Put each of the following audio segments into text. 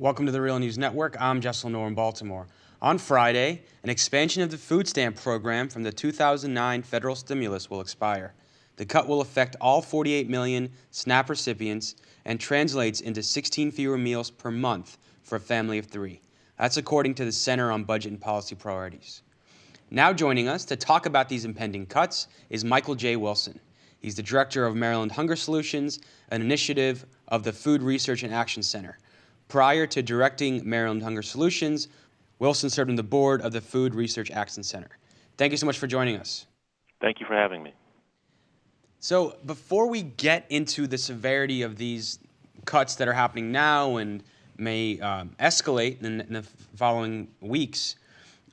Welcome to the Real News Network. I'm Jess Lenore in Baltimore. On Friday, an expansion of the food stamp program from the 2009 federal stimulus will expire. The cut will affect all 48 million SNAP recipients and translates into 16 fewer meals per month for a family of 3. That's according to the Center on Budget and Policy Priorities. Now joining us to talk about these impending cuts is Michael J. Wilson. He's the director of Maryland Hunger Solutions, an initiative of the Food Research and Action Center. Prior to directing Maryland Hunger Solutions, Wilson served on the board of the Food Research Action Center. Thank you so much for joining us. Thank you for having me. So before we get into the severity of these cuts that are happening now and may escalate in the following weeks,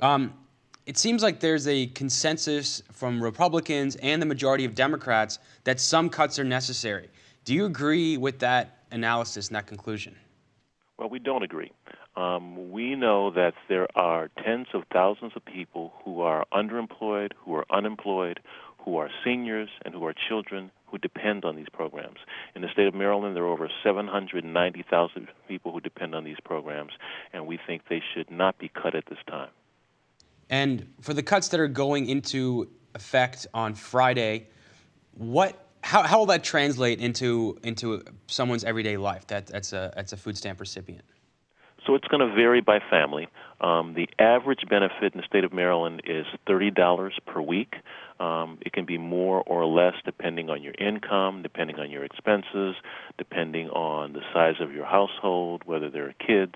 it seems like there's a consensus from Republicans and the majority of Democrats that some cuts are necessary. Do you agree with that analysis and that conclusion? Well, we don't agree. We know that there are tens of thousands of people who are underemployed, who are unemployed, who are seniors, and who are children who depend on these programs. In the state of Maryland, there are over 790,000 people who depend on these programs, and we think they should not be cut at this time. And for the cuts that are going into effect on Friday, how will that translate into someone's everyday life that's a food stamp recipient? So it's going to vary by family. The average benefit in the state of Maryland is $30 per week. It can be more or less depending on your income, depending on your expenses, depending on the size of your household, whether there are kids.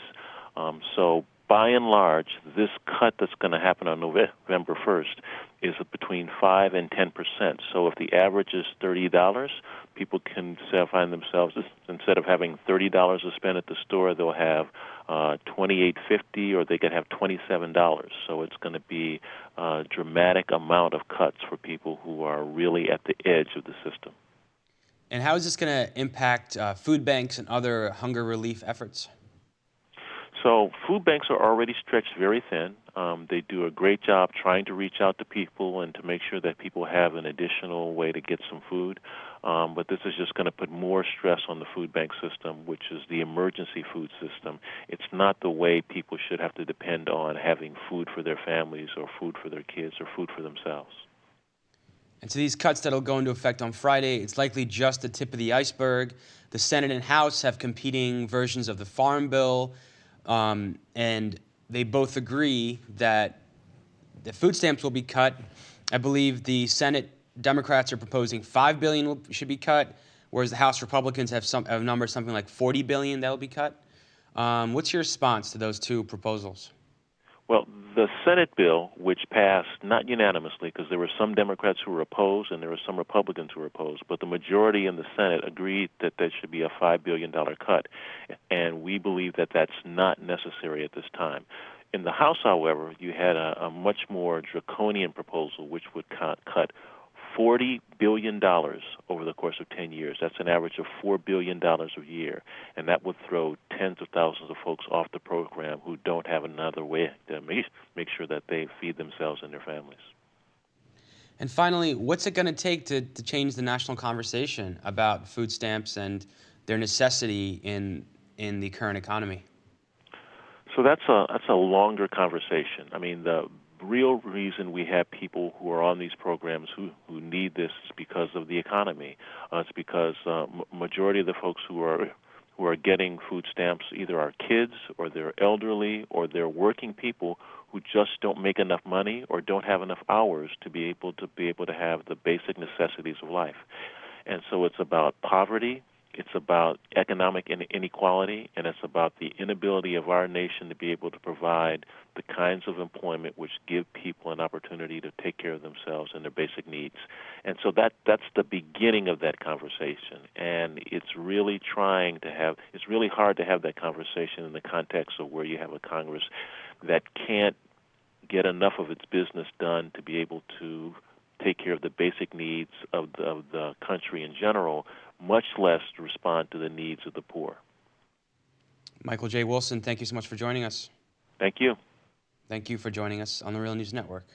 So by and large, this cut that's going to happen on November 1st is between 5 and 10%. So if the average is $30, people can find themselves, instead of having $30 to spend at the store, they'll have $28.50, or they could have $27. So it's going to be a dramatic amount of cuts for people who are really at the edge of the system. And how is this going to impact food banks and other hunger relief efforts? So food banks are already stretched very thin. They do a great job trying to reach out to people and to make sure that people have an additional way to get some food. But this is just going to put more stress on the food bank system, which is the emergency food system. It's not the way people should have to depend on having food for their families or food for their kids or food for themselves. And so these cuts that will go into effect on Friday, it's likely just the tip of the iceberg. The Senate and House have competing versions of the Farm Bill. And they both agree that the food stamps will be cut. I believe the Senate Democrats are proposing $5 billion should be cut, whereas the House Republicans have a number something like $40 billion that will be cut. What's your response to those two proposals? Well, the Senate bill, which passed not unanimously, because there were some Democrats who were opposed and there were some Republicans who were opposed, but the majority in the Senate agreed that there should be a $5 billion cut, and we believe that that's not necessary at this time. In the House, however, you had a much more draconian proposal, which would cut $40 billion over the course of 10 years. That's an average of $4 billion a year, and that would throw tens of thousands of folks off the program who don't have another way to make sure that they feed themselves and their families. And finally, what's it going to take to change the national conversation about food stamps and their necessity in the current economy? So that's a longer conversation. I mean, the real reason we have people who are on these programs who need this is because of the economy. It's because majority of the folks who are getting food stamps either are kids or they're elderly or they're working people who just don't make enough money or don't have enough hours to be able to have the basic necessities of life. And so it's about poverty. It's about economic inequality, and it's about the inability of our nation to be able to provide the kinds of employment which give people an opportunity to take care of themselves and their basic needs. And so that's the beginning of that conversation. And it's really hard to have that conversation in the context of where you have a Congress that can't get enough of its business done to be able to take care of the basic needs of the country in general, much less to respond to the needs of the poor. Michael J. Wilson, thank you so much for joining us. Thank you. Thank you for joining us on the Real News Network.